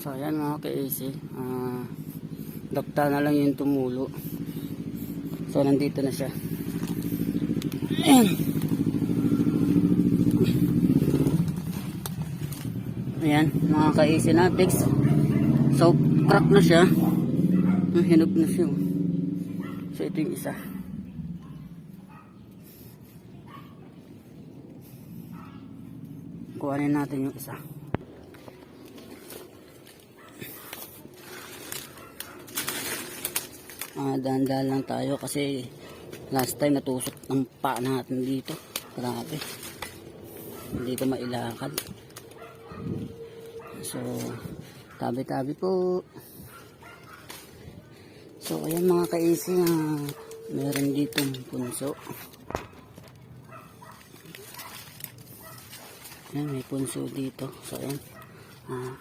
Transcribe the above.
So ayan mga ka-AC, dakta na lang yung tumulo. So nandito na siya. Ayan. Ayan mga ka-AC Natex. So crack na siya. Hinog na siya. So ito yung isa. Kuhanin natin yung isa. Dahan-dahan lang tayo kasi last time natusok ng paa natin dito. Grabe. Hindi ko mailakad. So, tabi-tabi po. So, ayan mga ka-AC, meron ditong punso. Ayan, may punso dito. So, ayan.